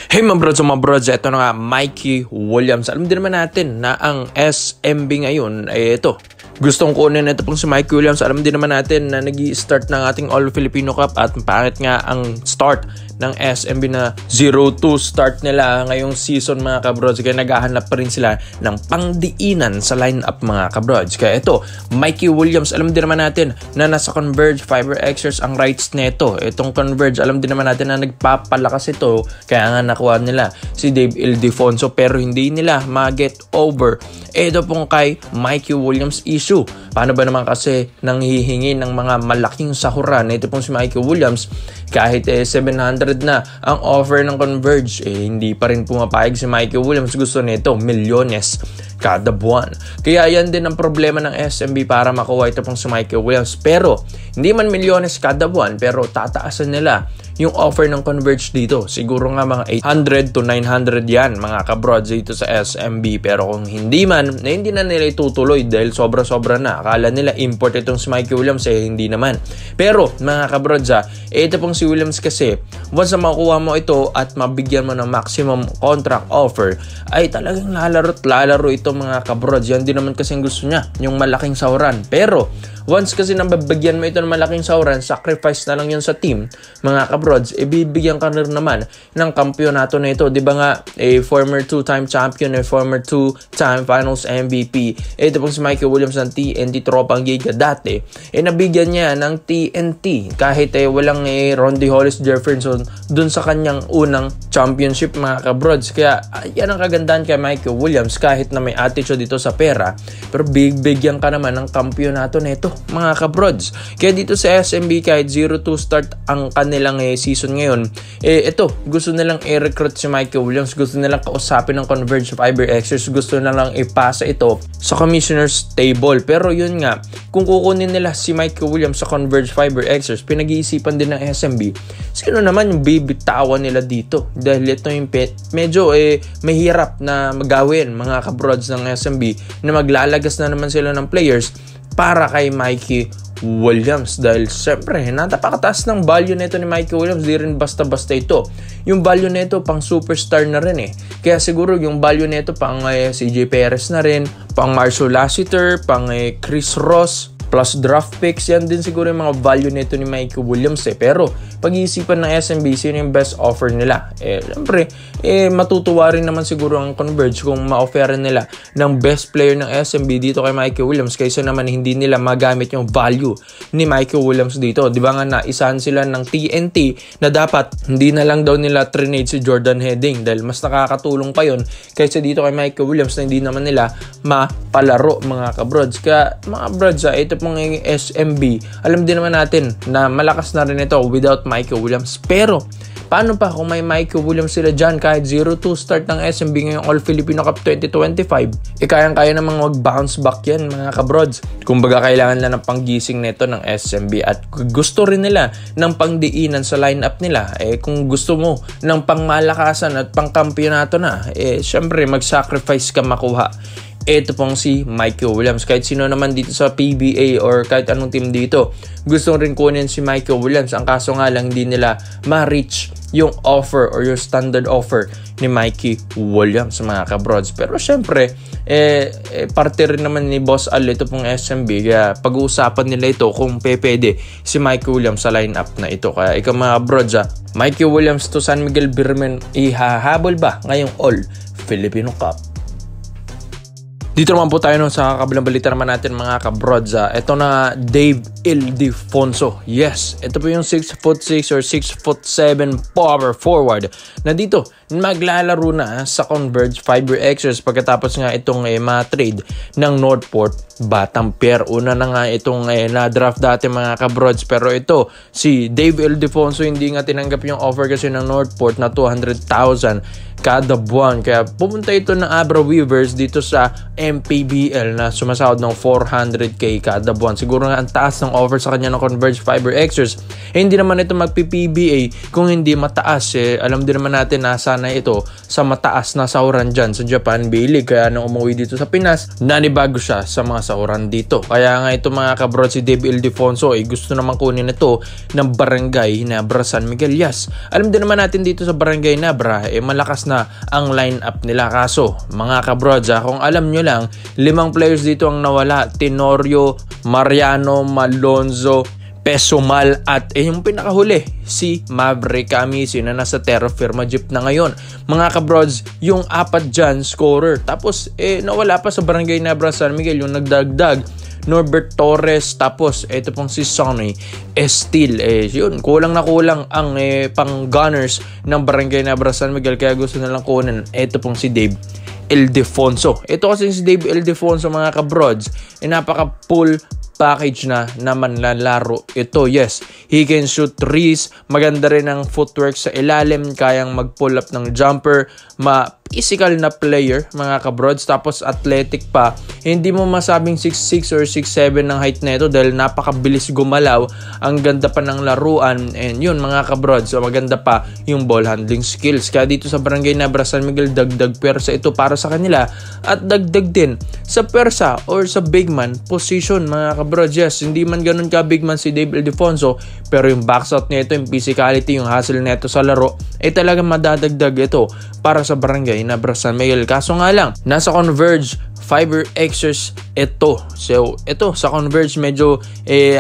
Hey mga brods, ito na nga Mikey Williams. Alam din naman natin na ang SMB ngayon ay ito. Gustong kunin ito pong si Mikey Williams. Alam din naman natin na nag-i-start ng ating All-Filipino Cup at pangit nga ang start ng SMB na 0-2 start nila ngayong season mga kabrods. Kaya naghahanap pa rin sila ng pangdiinan sa lineup mga kabrods. Kaya ito, Mikey Williams, alam din naman natin na nasa Converge FiberXers ang rights nito. Itong Converge, alam din naman natin na nagpapalakas ito. Kaya nga nakuha nila si Dave Ildefonso pero hindi nila ma-get over. Ito pong kay Mikey Williams issue. Paano ba naman kasi nanghihingi ng mga malaking sahuran? Ito pong si Mikey Williams kahit 700 na ang offer ng Converge, hindi pa rin pumapayag si Mikey Williams. Gusto nito milyones kada buwan. Kaya yan din ang problema ng SMB para makuha ito pong si Mikey Williams. Pero hindi man milyones kada buwan, pero tataasan nila yung offer ng Converge dito. Siguro nga mga 800 to 900 yan mga kabrods dito sa SMB. Pero kung hindi man, hindi na nila itutuloy dahil sobra-sobra na. Akala nila import itong si Mikey Williams, hindi naman. Pero mga kabrods, ito pong si Williams kasi, once na makuha mo ito at mabigyan mo ng maximum contract offer, ay talagang lalaro ito mga kabrods. Yan din naman kasi gusto niya, yung malaking sahuran. Pero once kasi nababagyan mo ito ng malaking sahuran, sacrifice na lang yun sa team mga kabrods, bibigyan ka rin naman ng kampyonato na ito. Diba nga, former 2-time champion, former 2-time finals MVP, ito pong si Mikey Williams ng TNT Tropang Giga dati, nabigyan niya ng TNT kahit walang Rondy Hollis Jefferson dun sa kanyang unang championship mga kabrods. Kaya yan ang kagandahan kay Mikey Williams, kahit na may attitude dito sa pera, pero bigyan ka naman ng kampyonato na ito mga kabrods. Kaya dito sa SMB kahit 0-2 start ang kanilang season ngayon, ito gusto nilang i-recruit si Mikey Williams, gusto nilang kausapin ng Converge FiberXers, gusto nilang ipasa ito sa commissioner's table. Pero yun nga, kung kukunin nila si Mikey Williams sa Converge FiberXers, pinag-iisipan din ng SMB sino naman yung bibitawan nila dito, dahil ito yung medyo mahirap na magawin mga kabrods ng SMB na maglalagas na naman sila ng players para kay Mikey Williams. Dahil siyempre napakataas ng value nito ni Mikey Williams, di rin basta-basta ito. Yung value nito pang superstar na rin Kaya siguro yung value nito pang CJ Perez na rin, pang Marshall Lassiter, pang Chris Ross, plus draft picks. Yan din siguro yung mga value nito ni Mikey Williams Pero pag-iisipan ng SMB sino yung best offer nila, siyempre matutuwa rin naman siguro ang Converge kung ma-offeran nila ng best player ng SMB dito kay Mikey Williams, kaysa naman hindi nila magamit yung value ni Mikey Williams dito. Di ba nga naisahan sila ng TNT na dapat hindi na lang daw nila trinade si Jordan Heading dahil mas nakakatulong pa yun kaysa dito kay Mikey Williams na hindi naman nila mapalaro mga kabrods. Kaya mga brods, ito pong SMB, alam din naman natin na malakas na rin ito without Mikey Williams. Pero paano pa kung may Mikey Williams sila dyan? Kahit 0-2 start ng SMB ngayong All-Filipino Cup 2025, kayang-kaya namang mag-bounce back yan mga kabrods. Kumbaga kailangan lang ng panggising nito ng SMB at gusto rin nila ng pangdiinan sa lineup nila. Kung gusto mo ng pangmalakasan at pangkampyonato na, syempre mag-sacrifice ka makuha ito pong si Mikey Williams. Kahit sino naman dito sa PBA or kahit anong team dito, gusto rin kunin si Mikey Williams. Ang kaso nga lang, hindi nila ma-reach yung offer or yung standard offer ni Mikey Williams mga kabrods. Pero syempre, parte rin naman ni Boss Al ito pong SMB. Kaya pag-uusapan nila ito kung pwede si Mikey Williams sa lineup na ito. Kaya ikaw mga kabrods, Mikey Williams to San Miguel Beermen, ihahabol ba ngayong All-Filipino Cup? Dito naman po tayo sa kabilang balita naman natin mga kabrods. Ito na Dave Ildefonso. Yes, ito po yung 6'6" or 6'7" power forward na dito maglalaro na sa Converge FiberXers pagkatapos nga itong ma-trade ng Northport Batampier. Una na nga itong na-draft dati mga kabrods, pero ito si Dave Ildefonso hindi nga tinanggap yung offer kasi ng Northport na 200,000 kada buwan. Kaya pumunta ito ng Abra Weavers dito sa MPBL na sumasahod ng 400k kada buwan. Siguro nga ang taas ng offer sa kanya ng Converge Fiber Xers. Hindi naman ito magpi-PBA kung hindi mataas. Alam din naman natin na sana ito sa mataas na sahuran dyan sa Japan B-League. Kaya nung umuwi dito sa Pinas, nanibago siya sa mga sahuran dito. Kaya nga ito mga kabrod, si Dave Ildefonso gusto naman kunin ito ng Barangay Hinebra San Miguel. Yes, alam din naman natin dito sa Barangay Hinebra, malakas na ang line-up nila. Kaso, mga kabrods, kung alam nyo lang, 5 players dito ang nawala. Tenorio, Mariano, Malonzo, Pesumal at yung pinakahuli, si Maverick Camisi na nasa Terra Firma Jeep na ngayon. Mga kabrods, yung 4 dyan, scorer. Tapos, nawala pa sa Barangay Hinebra San Miguel, yung nagdagdag, Norbert Torres, tapos ito pong si Sonny Estil. Yun, kulang na kulang ang pang gunners ng Barangay Hinebra San Miguel, kaya gusto na lang kunin ito pong si Dave Ildefonso. Ito kasi si Dave Ildefonso mga kabrods, napaka full package na manlalaro ito. Yes, he can shoot threes, maganda rin ang footwork sa ilalim, kayang mag-pull up ng jumper, physical na player mga kabrods, tapos athletic pa. Hindi mo masabing 6'6 or 6'7 ng height na ito dahil napakabilis gumalaw, ang ganda pa ng laruan, and yun mga kabrods, so maganda pa yung ball handling skills. Kaya dito sa Barangay Hinebra San Miguel, dagdag persa ito para sa kanila, at dagdag din sa persa or sa big man position mga kabrods. Yes, hindi man ganun ka big man si Dave Ildefonso, pero yung backshot nito, yung physicality, yung hustle nito sa laro, talagang madadagdag ito para sa Barangay Hinebra San Miguel. Kaso nga lang, nasa Converge Fiber Xers ito. So, ito sa Converge medyo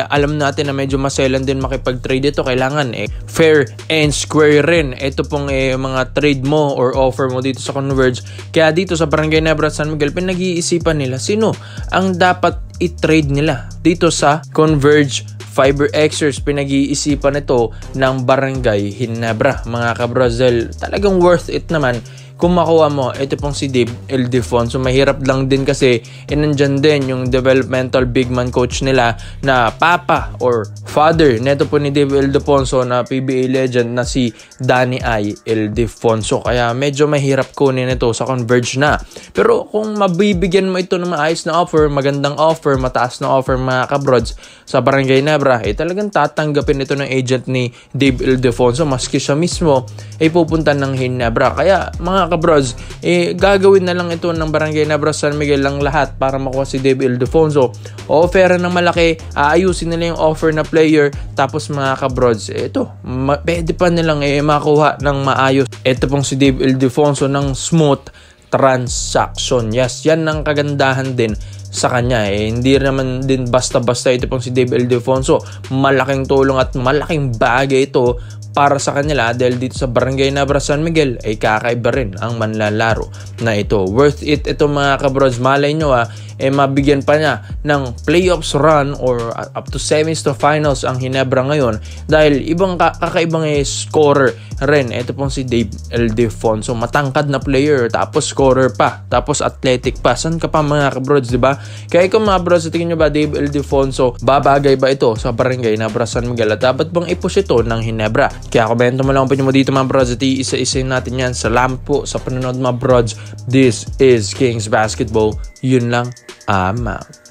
alam natin na medyo maselan din makipag-trade ito. Kailangan fair and square rin. Ito pong mga trade mo or offer mo dito sa Converge. Kaya dito sa Barangay Hinebra San Miguel, pinag-iisipan nila sino ang dapat i-trade nila dito sa Converge Fiber Xers. Pinag-iisipan ito ng Barangay Hinebra mga kabrozel. Talagang worth it naman kung makuha mo ito pong si Dave Ildefonso. Mahirap lang din kasi nandyan din yung developmental big man coach nila na papa or father neto po ni Dave Ildefonso na PBA legend na si Danny I. Ildefonso. Kaya medyo mahirap kunin ito sa Converge na. Pero kung mabibigyan mo ito ng maayos na offer, magandang offer, mataas na offer mga kabrods sa Barangay Hinebra, talagang tatanggapin ito ng agent ni Dave Ildefonso, maski siya mismo pupunta ng Hinebra. Kaya mga kabrods, gagawin na lang ito ng Barangay Hinebra San Miguel lang lahat para makuha si Dave Ildefonso. Offer ng malaki, aayusin nila yung offer na player, tapos mga kabrods, pwede pa nilang makuha ng maayos. Ito pong si Dave Ildefonso ng smooth transaction. Yes, yan ang kagandahan din sa kanya. Hindi naman din basta-basta ito pong si Dave Ildefonso. Malaking tulong at malaking bagay ito para sa kanila dahil dito sa Barangay Hinebra San Miguel kakaiba rin ang manlalaro na ito. Worth it ito mga kabrods. Malay nyo mabigyan pa niya ng playoffs run or up to semis to finals ang Hinebra ngayon dahil ibang kakaibang scorer rin. Ito pong si Dave Ildefonso, matangkad na player, tapos scorer pa, tapos athletic pa. San ka pa mga kabrods, diba? Kaya ikaw mga bros, tingin nyo ba Dave Ildefonso, babagay ba ito sa Barangay Hinebra San Miguel at dapat bang i-push ito ng Hinebra? Kaya komento mo lang kung mo dito mga bros at isa-isa natin yan. Salamat po sa panonood mga bros. This is Kings Basketball. Yun lang. I'm out.